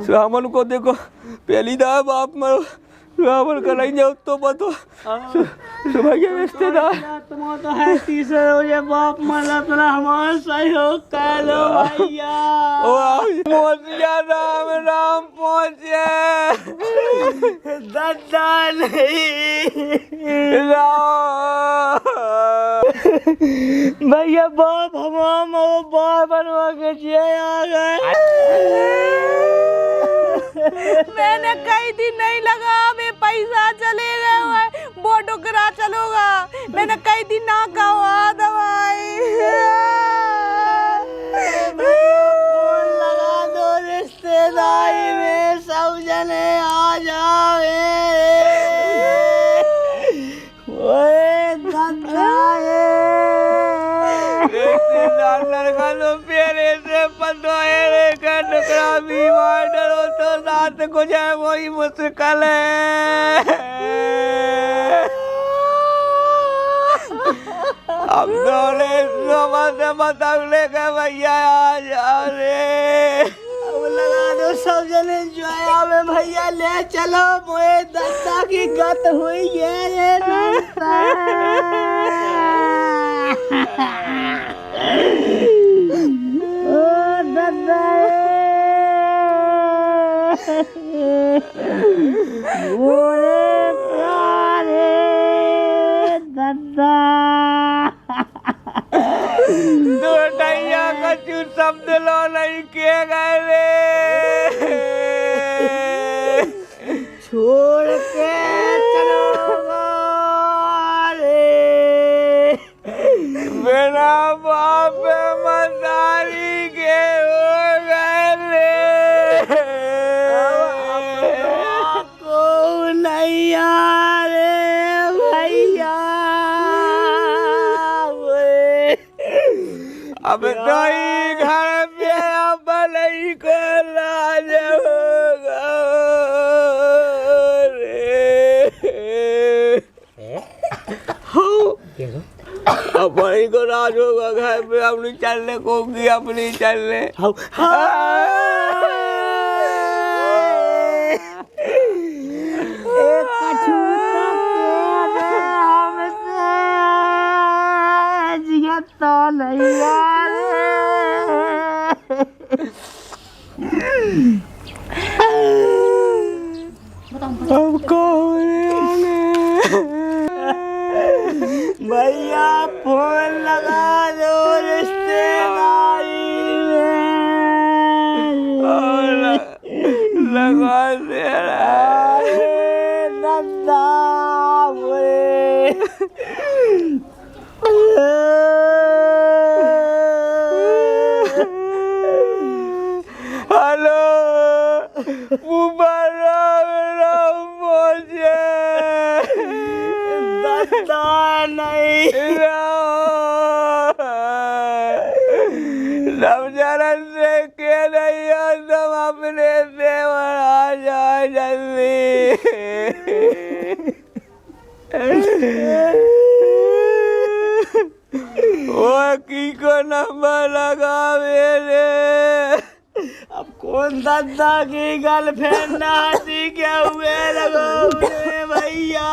रावण को देखो पहली दफा बाप मरो रावण का नहीं जाओ तो बतो भैया रिश्तेदार तुम तो है तीसरे रोजे बाप मरा अपना हमारा सहयोग कर लो भैया। ओ पहुंच गया राम राम पहुंचे दादा नहीं राम भैया बाप हम बार बनवा के जिए आ गए। मैंने कई दिन नहीं लगा मैं पैसा चले गए हुए बोटो करा चलूंगा मैंने कई दिन ना कहा दवाई लगा दो रिश्तेदारी में सब जने आ जावे रिश्तेदार लड़का तो प्यारे से पंदोए का टुकड़ा बीमार डरो तो रात को जाए वही मुश्किल है। अब दोने सुबह से बताने का भैया आ जा रे अब लगा दो सब जने जोया में भैया ले चलो मोए दादा की गत हुई है रे दादा। ओ दादा मोरे प्यारे दादा दुर्दैया कछु शब्द लो नहीं किए गए रे छोड़ के चलो रे मेरा बाप मदारी के हो गए रे को नहीं रे भैया अब तो ही घर पे अब नहीं को लाज होगा रे अपनी को राज होगा घर पे अपनी चलने को की अपनी चलने तो नहीं यार अब कौन भैया फोन लगा दो रिश्तेदारी में लगा दे दादा हेलो राम पहुंचे दादा नहीं रमजान से के नहीं हो तुम अपने देवर आ जाए जल्दी वो की को नंबर लगा मेरे अब कौन दादा की गर्लफ्रेंड नाती क्या हुए लगो भैया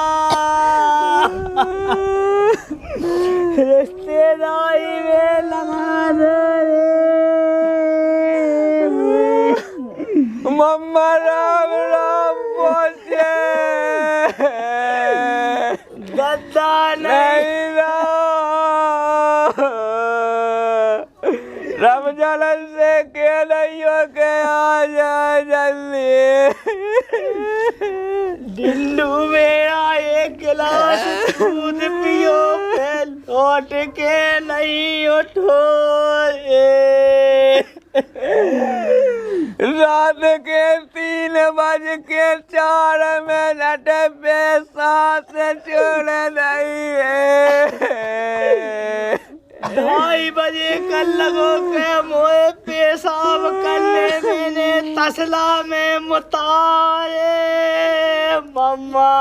रिश्तेदारी में लगा दो मम्मा राम राम पहुंचे दादा नहीं रमजान से के नहीं हो के आ जाए जल्दी दिल्लू मेरा एक गिलास दूध पियो फिर लौट के नहीं उठो रात के 3:04 पे सांस छोड़ नहीं है 2:30 बजे कल लगो के मोए पेशाब करने मैंने तसला में मुतारे मम्मा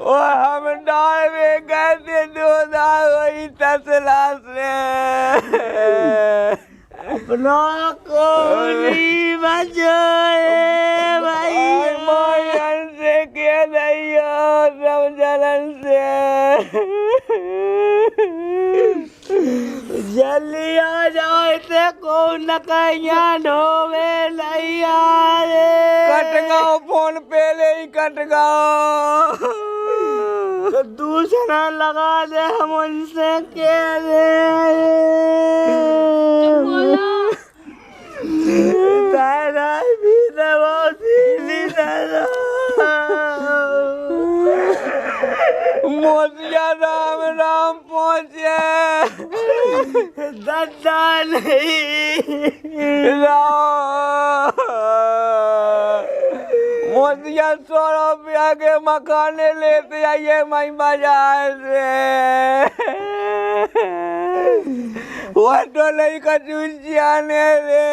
वो हम डाल में गए थे 2 दाल वही तसला से अपना कोनी बचाए भैया। मोहन से के नहीं हो सब जलन से। जल्दी आ जाओ इसे कौन न कहीं ढोवे नहीं आ रे। कट गाओ फोन पे ले ही कट गाओ। तो दूसरा लगा दे हम उनसे कह दे। तारा भी मोतिया राम राम पहुँचे। दादा नहीं मोतिया 100 रुपया के मकाने लेते आइए मई बाजार से। वो तो नहीं कचूची आने रे।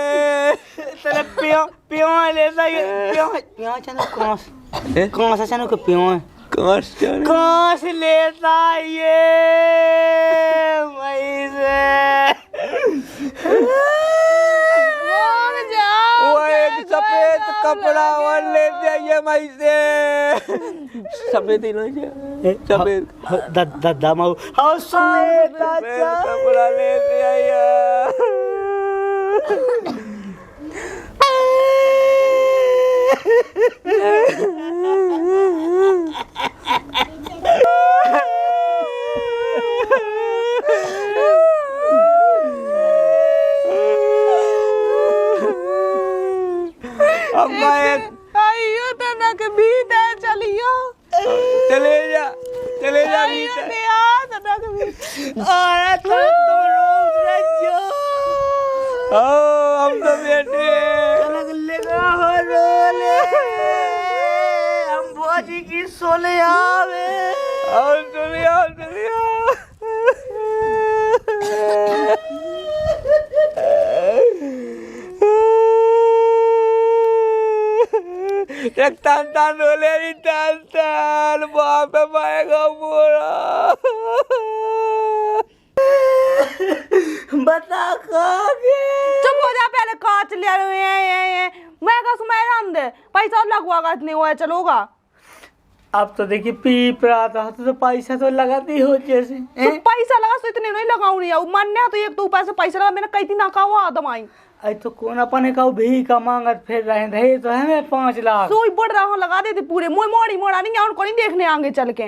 तेरे प्यों लेता प्यों चंद कौन सा चंद को प्यों कौन से लेता ये मई से। वो एक सफेद कपड़ा और लेते आइए मई से। सफेद ही नहीं सफेद दादा माऊ हाँ सफेद कपड़ा लेते आइए। आइयो तना के बीत है चलियो। चले जा आइयो ने आ तना के बीत। अरे तुम रोज रहो। हम तो बेटे लेगा हो रोले हम भोजी की सोले आवे। चलिया एक तान रोले नहीं तान बाप पाएगा पूरा। बता कागे चुप हो जा पहले काच ले ये मैं का सुमाय राम दे पैसा लगवागा इतने वो चलोगा। अब तो देखिए पीप रहा था तो पैसा तो लगाती हो जैसे तो पैसा लगा तो इतने नहीं लगाऊ नहीं आऊ मान्य तो एक तो ऊपर से पैसा लगा मैंने कही थी ना का हुआ दमाई। आई तो कौन अपने का भी का मांगत फिर रहे तो हमें 5 लाख सोई बढ़ रहा हूँ लगा देते पूरे मोई मोड़ा नहीं और को नहीं देखने आगे चल के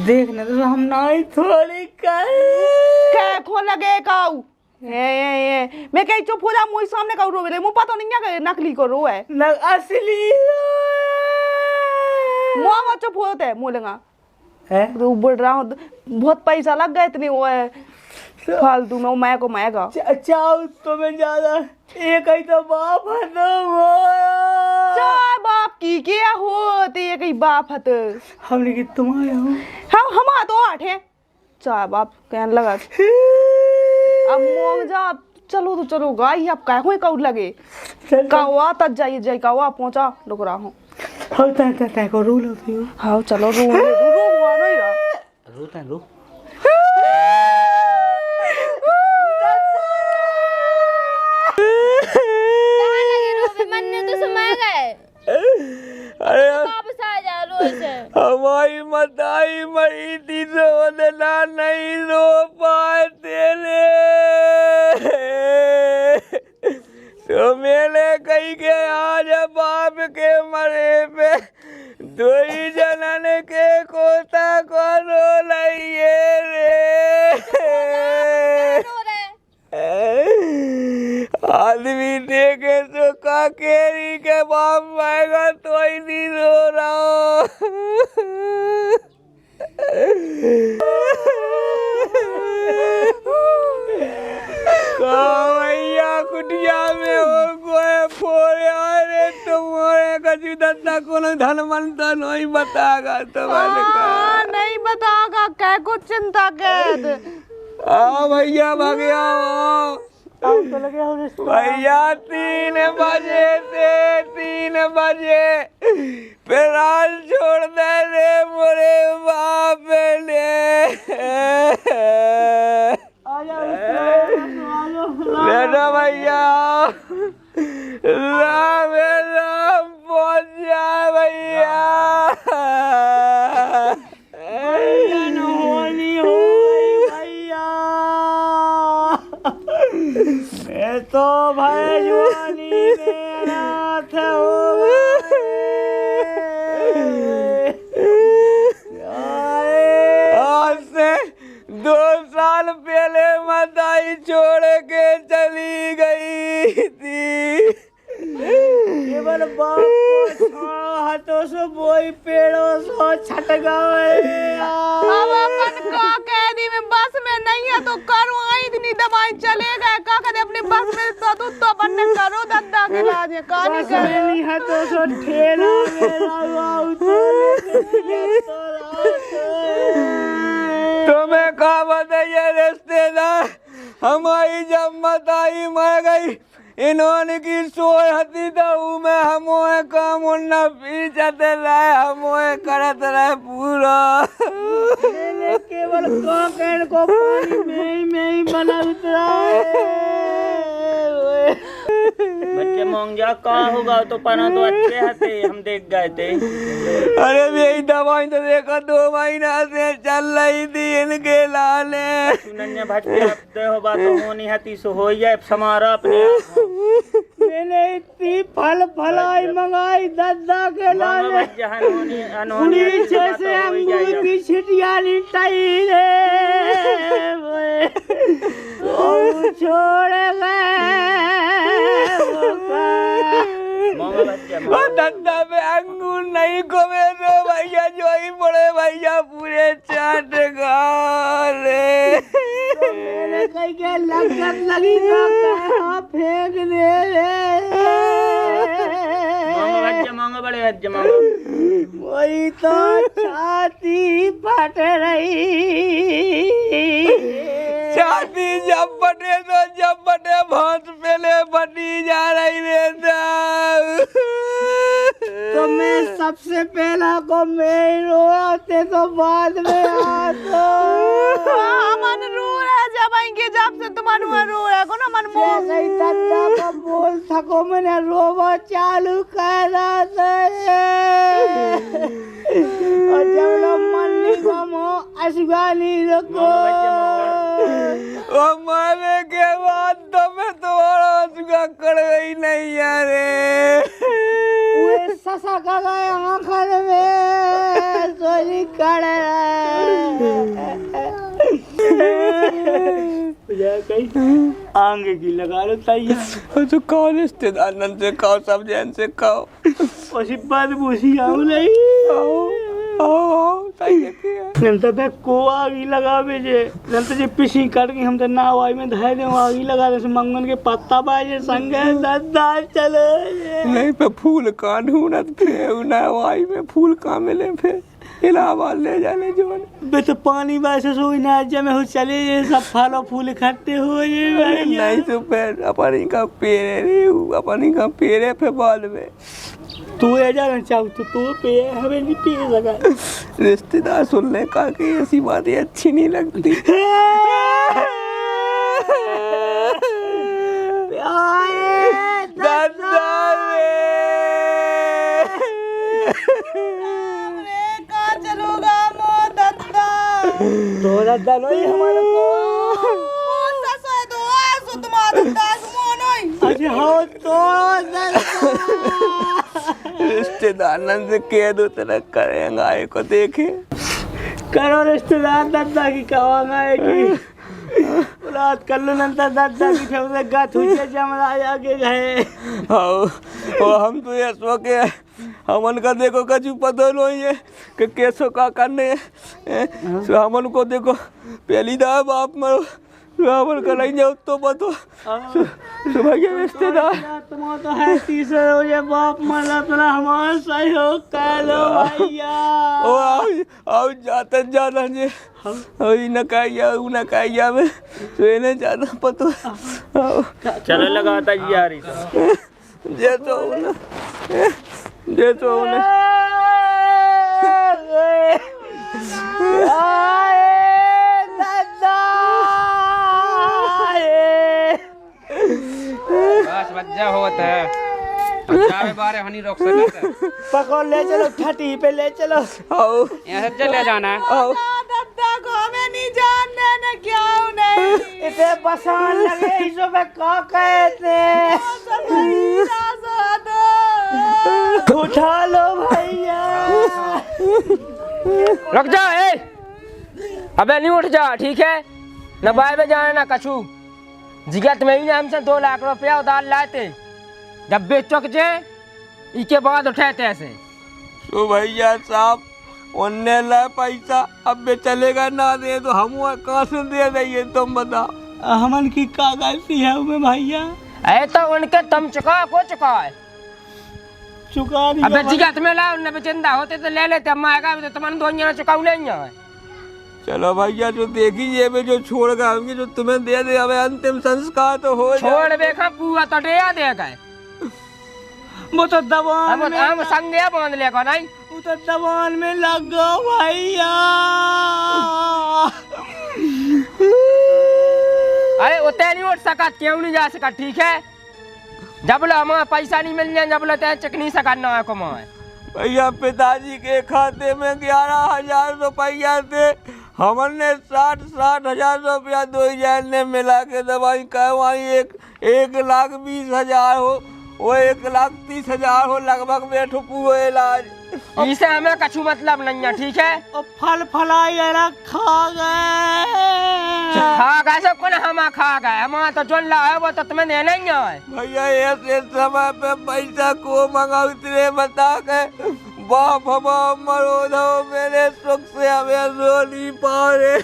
देखने तो हम नहीं थोड़ी क्या खो लगे काऊ ये मैं कहीं चुप हो जा मुझे सामने का रो ले मुझे पता नहीं क्या नकली को रो है न असली मुआ चुप होते है मोलेगा है तो बढ़ रहा हूँ बहुत पैसा लग गया इतनी वो है फालतू में मैं को मैं का चाव तो मैं ज्यादा एक ही तो बाप है तो वो चाय बाप की क्या होती है कहीं बाप है तो हमने कि तुम्हारे हो हम तो 8 हैं चाय बाप कहने लगा अब मोंग जा चलो तो चलो गाई अब काय कोई कौड़ लगे कावा तक जाइए जाई कावा पहुंचा रुक रहा हूँ हाँ ता को रो लेती हो हाँ चलो रो हुआ नहीं रहा रोता रो अरे वापस आ जा रो से। हमारी मताई मरी थी तो बदला नहीं रो पाए तेरे तो मेरे कही के आज बाप के मरे पे 2 ही जनन के कोता को रो लइए रे। आदमी देखे तो काकेरी के बाप आएगा तो ही नहीं रो रहा भैया कुटिया में हो गए फोड़े अरे तुम्हारे कछु दत्ता को धन मनता नहीं बतागा तुम्हारे का नहीं बतागा क्या कुछ चिंता कैद भैया भगया तो लगे हो भैया 3 बजे से 3 बजे फिर आज छोड़ दे रे मोरे बाप ने बेटा भाई जवानी में अनाथ हो गए। आज से 2 साल पहले माताई छोड़ के चली गई थी। केवल बाप को हाथों से बोई पेड़ों से छट गए। अब अपन का कैदी में बस में नहीं है तो करो इतनी दवाई चले गए का करे अपनी बस में तो अपन ने करो दद्दा के इलाज है का नहीं करे नहीं हाथों से ठेला मेरा तुम्हें कहा बताइए रिश्तेदार, हमारी जब माताई मर गई इन्होंने की सोच हती तो में हमें काम उन्ना पीछते रहे हमें करत रहे पूरा। केवल कॉकन को पानी में ही बना उतरा बच्चे मोंगजा का होगा तो पना तो अच्छे हते हम देख गए थे। अरे यही दवाई तो देखा 2 महीना से चल रही थी इनके लाने। सुनने भटके हफ्ते हो बात तो होनी हती सो हो जाए समारा अपने। मैंने इतनी फलाई मंगाई दद्दा के लाने नीचे से अंगूर की छिटिया लिटाई रे छोड़ गए धंधा में अंगूर नहीं खोवे तो भैया जो ही पड़े भैया पूरे चाट गाले। मेरे कहीं के लगन लगी तो कहाँ फेंक दे मांगो बड़े हज मांगो वही तो छाती फट रही। छाती जब बटे भांस पहले फटी जा रही रे। तो मैं सबसे पहला को मैं रोते तो बाद में मन रो रहा जब आएंगे जब से तुम रो रहा को ना मन मोह सही दद्दा को बोल सको मैंने रोवा चालू करा और जब लोग मन निगमो अशगानी रखो और मारने के बाद तो मैं तुम्हारा असुगा कर गई नहीं यार। ससा का गए आँखन में सोनी कर आंगे की लगा लो तैयार तो कहो रिश्तेदार नन से कहो सब जैन से कहो उसी बात पूछी आऊँ नहीं नंतर पे को आगी लगा बेजे नंतर जे पिसी काट के हम तो नावाई में धाय दे आगी लगा दे मंगन के पत्ता बाजे संगे दद्दा चले नहीं पे फूल का ढूंढत फिर नावाई में फूल का मिले फिर इलाहाबाद ले जाने जोन बे तो पानी वैसे सोई ना जमे हो चले ये सब फलो फूल इकट्ठे हो ये नहीं तो फिर अपनी का पेरे रे अपनी का पेरे पे बाद में तू ये जाना चाहू तो तू पे हमें नहीं पी सका रिश्तेदार सुनने का कि ऐसी बातें अच्छी नहीं लगती। तो दद्दा नहीं हमारे को अच्छा हो तो रिश्तेदार से कह दो तरह करेंगे आए को देखे करो रिश्तेदार दद्दा की कवाएगी रात कर लो नंतर दद्दा की ठेवले गाथ हुई जमरा आगे गए। हाँ हम तो ये सो के हमन का देखो कछु पता नहीं है कि कैसो का करने सो हमन को देखो पहली दफा बाप मरो हमन का नहीं जाओ तो बतो सुबह के रिश्तेदार तुम तो है तीसरे हो ये बाप मरा अपना हमारा सहयोग कर लो भैया ओ आओ जाते जाना जे ओई न काया में तो इन्हें ज्यादा पतो चलो लगाता जी यार जे तो ना जे तो ना बस बच्चा होता है जावे बारे हनी रोक सकते पकड़ ले चलो ठटी पे ले चलो आओ यहाँ से चले जाना है आओ दद्दा को हमें नहीं जानना ना क्या नहीं इतने पसंद लगे इसो में का कहते उठा लो भैया। रुक जा ए, अबे नहीं उठ जा, ठीक है न बाय में जाना ना कछु। जिगत में ही हमसे 2 लाख रुपया उधार लाते, जब बेचो के जे इसके बाद उठाते ऐसे। तो भैया साहब उनने ला पैसा, अब बे चलेगा ना दे तो हम कहाँ से दे देंगे तुम बताओ। हमन की का गलती है उसमें भैया? ऐ तो उनके तुम चुका को चुका है, चुका दिया। अबे जिगत में ला उन्हें बेचंदा होते तो ले लेते, हम आएगा तो तुम्हारे 2 जना चुकाऊ नहीं है। चलो भैया जो देखिए में जो छोड़ गए होंगे जो तुम्हें दे दे, अब अंतिम संस्कार तो हो छोड़ बेखा पूरा तो डेया दे गए। वो तो दबान में हम संगे बांध लेगा नहीं, वो तो दबान में लग गया भैया। अरे उतने नहीं उठ सका, क्यों नहीं जा सका, ठीक है जब लो हमारा पैसा नहीं मिलने, जब लो चेक नहीं सका ना कमाए। भैया पिताजी के खाते में 11,000 रुपया थे, हमने 60,000 रुपया 2 जन ने मिला के दवाई करवाई, 1,20,000 हो, वो 1,30,000 हो लगभग बैठो पूरे इलाज। इसे हमें कछु मतलब नहीं है, ठीक है। और फल फलाई खा गए सब कुछ हम खा गए, हमारा तो जो ला है वो तो तुम्हें देना ही है। भैया ऐसे समय पे पैसा को मंगाओ इतने बता के बाप हमारा मरो दो, मेरे सुख से हमें रो नहीं पा रहे,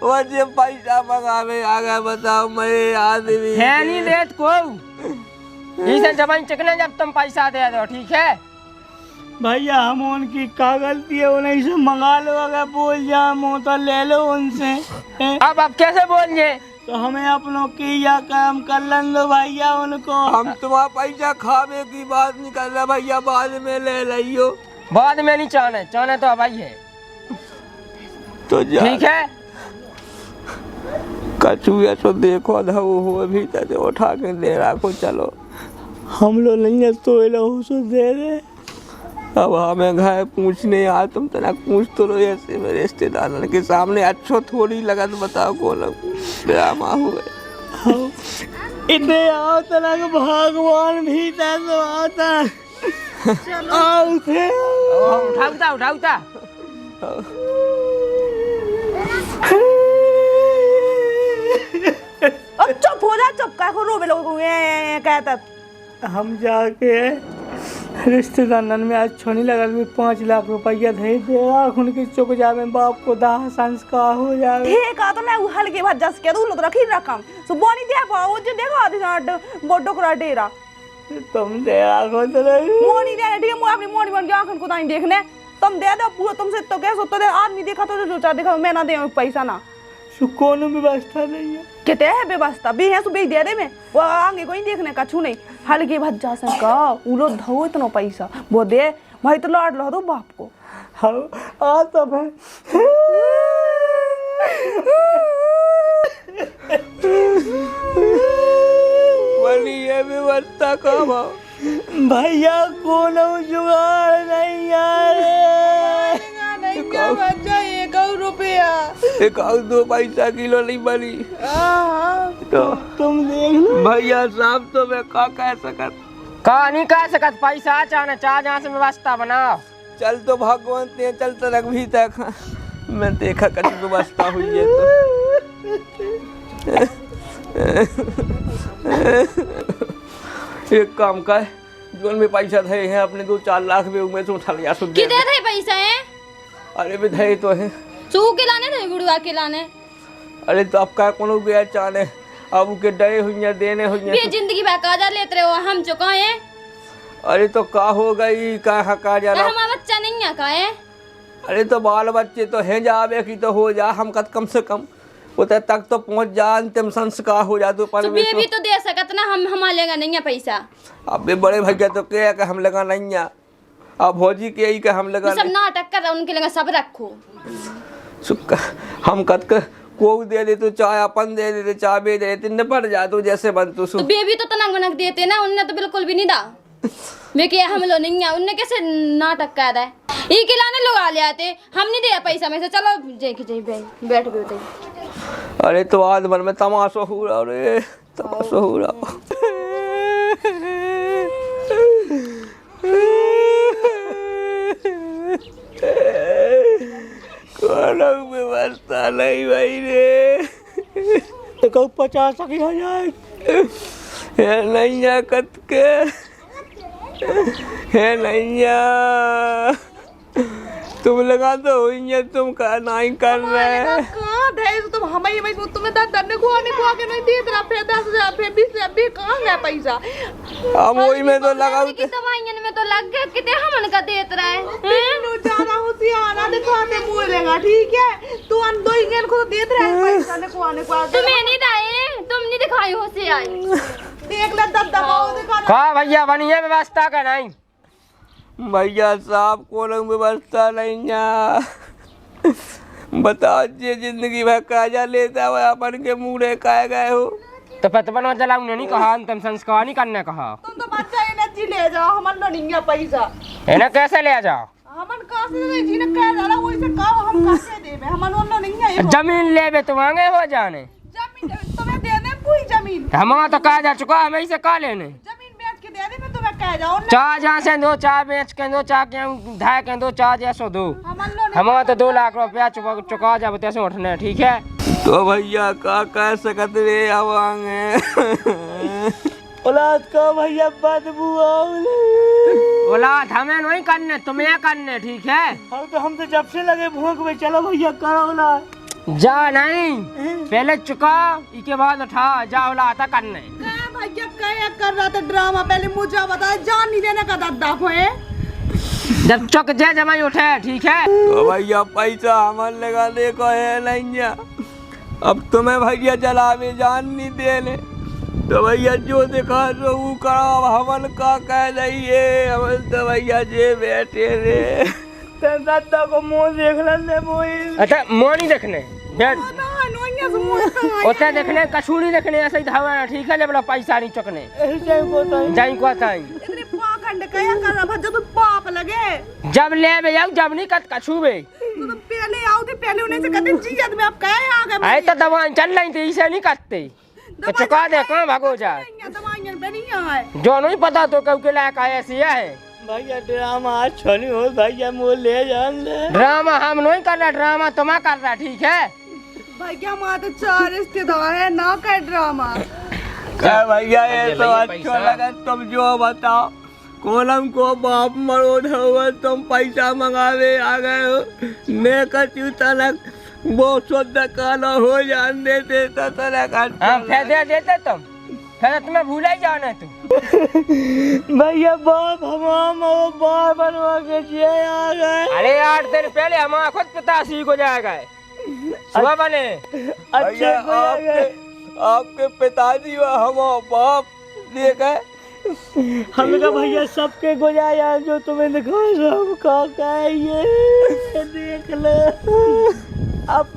वजह पैसा मंगावे आ गए, बताओ मेरे आदमी है नहीं देत को इसे जबान चिकने जब तुम पैसा दे दो, ठीक है भैया। हम उनकी का गलती है, उन्हें से मंगा लो, अगर बोल जाए मुँह तो ले लो उनसे। अब कैसे बोलिए, तो हमें अपनों की या काम कर लन दो भैया उनको। हम तुम्हारा पैसा खावे की बात नहीं कर रहे भैया, बाद में ले लियो, बाद में नहीं चाहने, चाहने तो भाई है तो ठीक है। कछु तो देखो था वो भी तो उठा के दे रहा को, चलो हम लोग नहीं है तो दे दे। अब हमें घर पूछने आ, तुम तना पूछ तो लो ऐसे मेरे रिश्तेदार के सामने, अच्छो थोड़ी लगा तो बताओ को ड्रामा हुए। इतने आओ तना भगवान भी तो आता आओ थे। उठाऊता अब चुप हो जा, चुप का को रोवे लोग कहता। हम जाके रिश्तेदार में आज छोनी लगा 5 लाख रुपया दे देगा, उनकी चुक जावे, बाप को दाह संस्कार हो जावे। ठीक है तो मैं हल्के भात जस के दूलो तो रखी रकम सो बोनी दे पा वो जो देखो आधे नाट बोडो करा डेरा तुम दे आखो तो मोनी दे ठीक है, मैं अपनी मोनी बन के आंखन को ताई देखने तुम दे दो पूरा, तुमसे तो कैसे तो दे आदमी देखा तो जो चाह देखा मैं ना दे पैसा ना, सुकून व्यवस्था नहीं है। कितने है व्यवस्था भी है सो बे दे दे में वो आगे कोई देखने का छू नहीं, हल्के भात जा से का उलो धो इतना पैसा वो दे भाई तो लाड लो दो बाप को। हाँ आ तब है ये व्यवस्था कब भैया कौन जुगाड़ नहीं यार, बच्चा 1 रुपया 1-2 पैसा किलो नहीं बनी तो तुम देख लो भैया साहब, तो मैं का कह सकत, का नहीं कह सकत, पैसा चाहना चाह जहाँ से व्यवस्था बनाओ। चल तो भगवान ते चल तक भी तक मैं देखा कभी व्यवस्था हुई है तो एक काम कर, जोन में पैसा थे हैं अपने 2-4 लाख में उनमें से उठा लिया सुन किधर है पैसा है? अरे भी थे तो है, चू के लाने थे गुड़वा के लाने। अरे तो अब का कोनो गया चाने, अब उनके डरे हुई हैं देने हुई ये हैं। जिंदगी बेकार लेते रहे हो, हम चुका है। अरे तो का हो गई का हका जाना, हमारा बच्चा नहीं है का है। अरे तो बाल बच्चे तो हैं जावे की तो हो जा, हम कम से कम उतर तक तो पहुंच जा, अंतिम संस्कार हो जा तो पर भी तो दे सकत ना, हम हमारे लेगा नहीं है पैसा। अब भी बड़े भैया तो क्या कि हम लगा नहीं है, अब भौजी के ही का हम लगा सब नाटक कर उनके लगा सब रखो। हम कत को दे दे तो चाय अपन दे दे चाय दे दे न पड़ जा तो जैसे बन तो बेबी तो तनक बनक देते ना, उनने तो बिल्कुल भी नहीं दा। वे के हम लोग नहीं है, उनने कैसे नाटक कर रहा है, ये खिलाने लोग आ ले आते, हम नहीं दिया पैसा में से। चलो जय की जय बैठ गए। अरे तो आज भर में तमाशा हो रहा, अरे तमाशा हो रहा। व्यवस्था नहीं भाई रे, तो कहूँ 50,000 है नैया कत के, है नैया तुम लगा दो, तुम का नहीं कर रहे। तुम हमें तुम्हें दर्द को आके नहीं दे तेरा फिर 10,000 फिर 20,000 भी कहाँ गया पैसा? हम वही में तो लगा की दवाइयां में तो लग गया, कितने हमन का देत रहा है। ज्यादा होशियार दिखाते बोलेगा, ठीक है? तू अन दो इंजन को देत रहा है पैसा ने को आने को। तुम्हें नहीं दाए, तुम नहीं दिखाई होशियार। देख ले दब दबाओ दिखा। का भैया बनिए व्यवस्था का नहीं? भैया साहब को व्यवस्था नहीं है, बताओ जी जिंदगी भर काजा लेता हुआ अपन के मुँह काहे गए हो? तो पतवन चला उन्हें नहीं कहा, तुम संस्कार नहीं करने कहा। तुम तो बच्चा एनर्जी ले जाओ, हमन लो नहीं पैसा। इन्हें कैसे ले जाओ? हमन कहाँ से जी ने कह डाला वही से कहो हम कैसे देबे? हमन लो नहीं है। जमीन ले तो मांगे हो जाने, जमीन तुम्हें देने पूरी जमीन। हमारा तो कहा जा चुका, हमें से का लेने? जमीन बेच के दे दे, मैं तुम्हें कह जाओ ना। चार जहाँ से दो, चार बेच के दो, चार के धाय के दो, चार जैसो दो। हमन लो हमारा तो 2 लाख रुपया चुका जा बते उठने, ठीक है? तो भैया का कह सकत रे आवांगे। औलाद का भैया बदबू औलाद हमें नहीं करने, तुम्हें करने, ठीक है? हम तो जब से लगे भूख में, चलो भैया करो औलाद। जा नहीं, पहले चुका इसके बाद उठा, जा औलाद था करने। भैया क्या कर रहा था ड्रामा? पहले मुझे बता, जान नहीं देने का दादा को है। जब चुक जाए जमाई उठे, ठीक है? तो भैया पैसा हमारे लगा देखो है नहीं है। अब तुम्हें भैया चलावे जान नहीं देने, तो भैया जो दिखा तो वो करो। हमन का कह दइए, हमन तो भैया जे बैठे रे। दादा को मुँह देख ले मोई। अच्छा मुँह नहीं देखने, बैठ उतने देखने, कछू नहीं देखने, ऐसे ही धावा, ठीक है? जब पैसा नहीं चुकने जाई को पाखंड क्या कर रहा? जब पाप लगे जब ले बे जाऊ, जब नहीं कत कछू बे। तो पहले आओ थे, पहले उन्हें से कहते जियत में आप कहे आ गए। आए तो दवा चल रही थी, इसे नहीं करते तो चुका दे, कहाँ भागो जा? दवाइयां पे नहीं आए जो नहीं पता तो कब के लायक आया ऐसी है। भैया ड्रामा आज छोनी हो भैया, मुँह ले जान ले। ड्रामा हम नहीं कर रहा, ड्रामा तुम्हारा कर रहा, ठीक है? भैया हमारा तो 4 रिश्तेदार है, ना कर ड्रामा। क्या भैया ये तो अच्छा लगा, तुम जो बताओ। कोलम को बाप मरोद हो, तुम पैसा मंगावे आ गए हो। मैं कचू तलक वो शुद्ध काला हो जान देते तो तलक। हाँ फायदे देते तुम, फिर तुम्हें भूला ही जाना तुम। भैया बाप हम बाप बनवा के जिए आ गए। अरे 8 दिन पहले हमारा खुद पिताश्री को जाएगा, सुबह बने। अच्छे आपके पिताजी व हम बाप देखे। हमने कहा भैया सबके गुजाया जो तुम्हें दिखा सबका ये देख लो।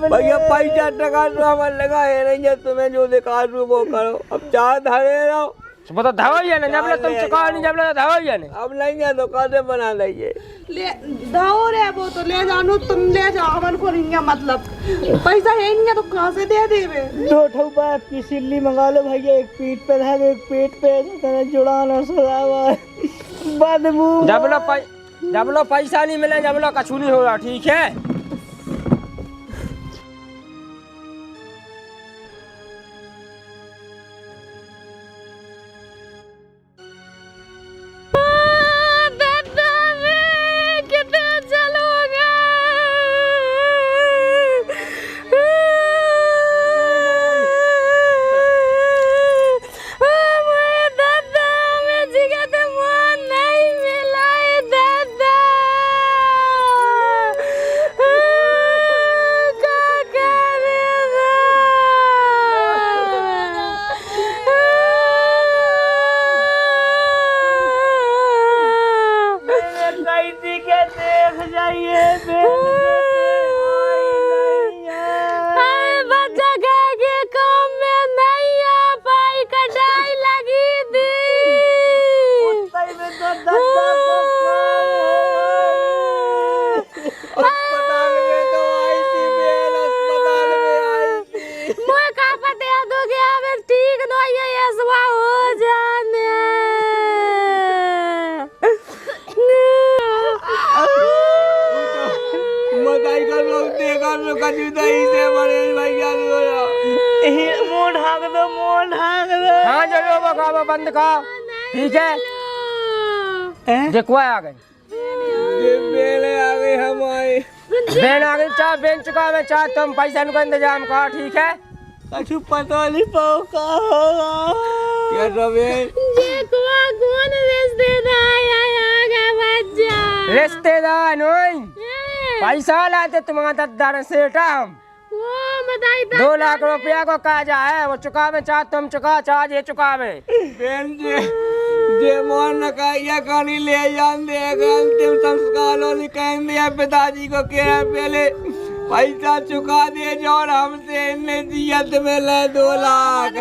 भैया पैसा टका तो हमारे लगा है नहीं है, तुम्हें जो दिखा वो करो। अब 4 धरे रहो, सुबह तो धोइए ना, जब तुम चुकाओ नहीं, जब धोइए ना। अब नहीं है तो कादे बना लीजिए। ले दाओ रे, वो तो ले जानो, तुम ले जाओ, हमन को नहीं है मतलब। पैसा है नहीं है तो कहाँ से दे देवे? 2 ठो बाप की सिल्ली मंगा लो भैया, एक पीठ पे धाग, एक पेट पे जुड़ाना सदावा बदबू। जब लो पैसा नहीं मिले, जब लो कछू नहीं होगा, ठीक है? मैं चुका वो बंद करो, ठीक है? देखो आ गई ये बेले आ गई हमारी। बेन आ गई, चाह बेन चुका मैं, चाह तुम पैसा का इंतजाम करो, ठीक है? कछु पता नहीं पाओ का होगा क्या रवेल। रिश्तेदार नहीं, पैसा लाते तुम्हारा दद्दार सेठा हम। 2 लाख रुपया को काजा है, वो चुका में, चाह तुम चुका, चाह ये चुका में। बेन जे मोहन न काया कहानी ले जान दे अंतिम संस्कार होने कहें दिया पिताजी को कह पहले पैसा चुका दे जो और हमसे इनने दियत में ले 2 लाख।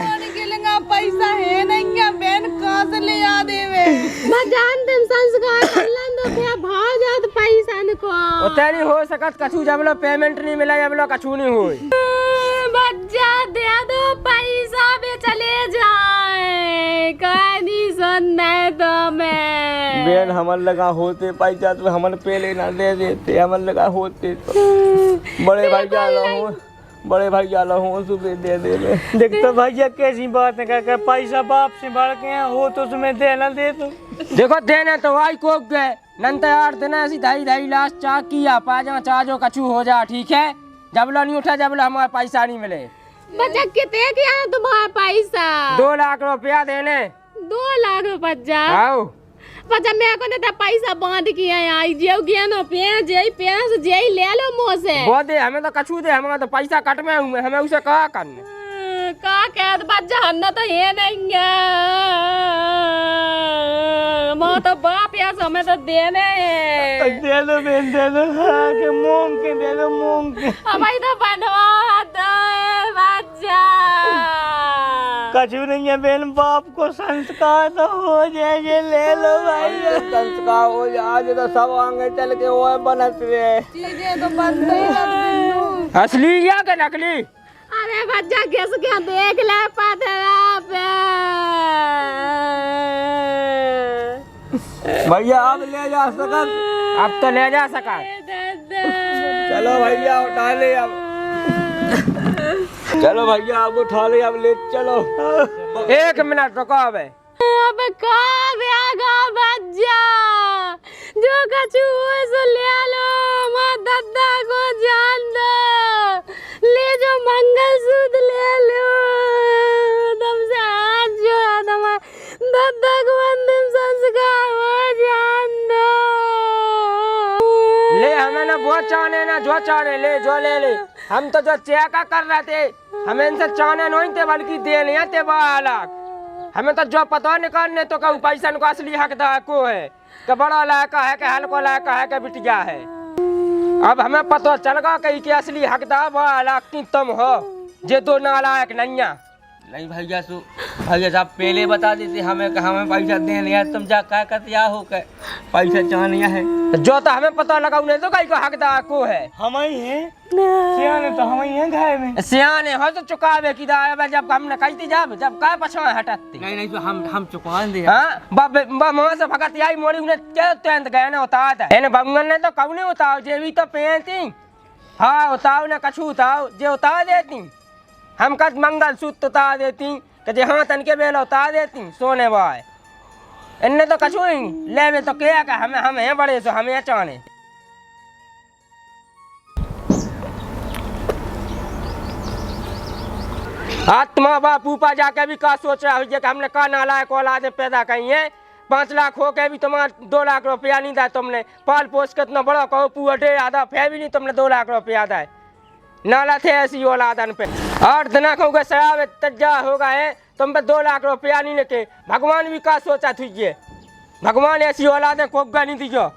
पैसा है नहीं क्या बहन कहाँ से ले आ देवे। मैं जानते संस्कार करलन तो क्या भाव जात पैसा को उतनी हो सकत कछु जब लो पेमेंट नहीं मिला, जब लो कछु नहीं हुई। बच्चा दे दो पैसा भी चले जाए, कहानी सुनना है तो मैं। बेन हमन लगा होते पैसा तो हमन पहले ना दे देते, हमन लगा होते तो बड़े भाई जाला हूँ, बड़े भाई जाला हूँ सुबह दे दे में। देखते भैया कैसी बात है, क्या पैसा बाप से बढ़ के हो तो तुम्हें देना दे तो। देखो देना तो भाई को गए नंतर 8 दिन ऐसी धाई लास्ट चाह किया पाजा चाह जो कछु हो जा, ठीक है? जब लो नहीं उठा, जब लो हमारा पैसा नहीं मिले। बच्चा कितने क्या तुम्हारा पैसा? 2 लाख रुपया देने। 2 लाख बच्चा? आओ बच्चा मेरे को नहीं पैसा बांध किया आई जेव गया ना पेड़ से ले लो मुँह से। वो दे हमें तो कछु दे, हमारा तो पैसा कट में हमें उसे कहा करने का कह बच्चा हन्ना तो ये नहीं है, मैं तो बाप या समय तो देने है। दे दो बेन दे दो, हाँ के मूंग के दे दो मूंग के। हमारी तो बनवा दो बच्चा। कछु नहीं है बेन, बाप को संस्कार तो हो जाएंगे, ले लो भाई। संस्कार हो जाए आज तो सब आगे चल के वो बनत रहे। चीजें तो बंद ही असली या के नकली? अरे बच्चा किस क्या देख ले पतरा पे। भैया आप ले जा सकत, अब तो ले जा सका। चलो भैया उठा ले अब, चलो भैया आप उठा ले अब, ले चलो। 1 मिनट रुको अब कहाँ गया बच्चा? जो कछु सो ले लो, मैं दादा को जान दो, ले जो मंगलसूत्र ले लो, तुमसे हाथ जोड़ा, तुम्हारे दादा को अंतिम संस्कार हो जान दो। ले हमें ना वो चाहने ना जो चाहने, ले जो ले हम तो जो चेका कर रहे थे, हमें इनसे चाहने नहीं थे बल्कि देने थे 12 लाख। हमें तो जो पता निकालने तो कहूँ पैसा को असली हकदार को है, कि बड़ा लायका है, कि हल्को लायका है, कि बिटिया है। अब हमें पता चल गया कहीं के असली हकदार 12 लाख की तुम हो, जे 2 नालायक नैया। नहीं भैया सु भैया साहब पहले बता देते हमें कि हमें पैसा देने है, तुम जा क्या करते हो के पैसा चाहने है। जो तो हमें पता लगा उन्हें तो कहीं का हकदार को है। हम ही हैं सियाने, तो हम ही हैं घर में सियाने हो तो चुकावे की दावे, जब हमने कही थी जब का पछा हटते। नहीं तो हम चुका दे। हाँ वहाँ से भगत आई मोड़ी उन्हें क्या तेंत गए ना उतार था, इन बंगन ने तो कब नहीं उतार, जे भी तो पहनती। हाँ उतार ना कछु उतार, जे उतार देती हम कद मंगल सूत्र उतार देती, कि हाँ तन के बेला उतार देती सोने बाय। इनने तो कछु नहीं ले तो क्या का हमें बड़े सो हमें चाहने। आत्मा बाप ऊपर जाके भी का सोच रहा है कि हमने का नालायक औलाद पैदा कही है। 5 लाख हो के भी तुम्हारा 2 लाख रुपया नहीं था, तुमने पाल पोस के इतना बड़ा कहो पुअटे आधा फे भी नहीं तुमने 2 लाख रुपया था। नाला थे ऐसी औलादन पे 8 दिन कहोगे शराब तज्जा हो गए, तुम पे 2 लाख रुपया नहीं लेके। भगवान भी का सोचा थी, ये भगवान ऐसी औलादें कोगा नहीं दियो।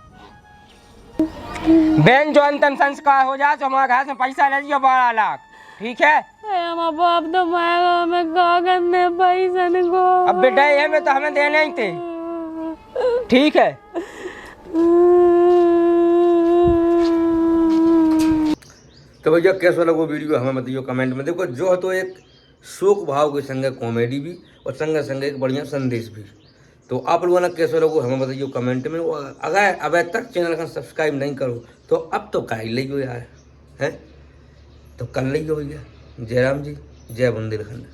बहन जो अंतिम संस्कार हो जाए तो हमारे घर से पैसा ले लियो 12 लाख, ठीक है? हमारा बाप तो मांगा हमें कागज में पैसा को। अब बेटा हमें तो हमें देने ही थे, ठीक है? तो भैया कैसा लगा वीडियो हमें बताइए कमेंट में। देखो जो है तो एक शोक भाव के संगे कॉमेडी भी और संगे संगे एक बढ़िया संदेश भी। तो आप लोगों ने कैसे लोगों हमें बताइए कमेंट में। अगर अब तक चैनल का सब्सक्राइब नहीं करो तो अब तो कर लियो यार, हैं तो कर लियो भैया। जय राम जी, जय बुंदेलखंड।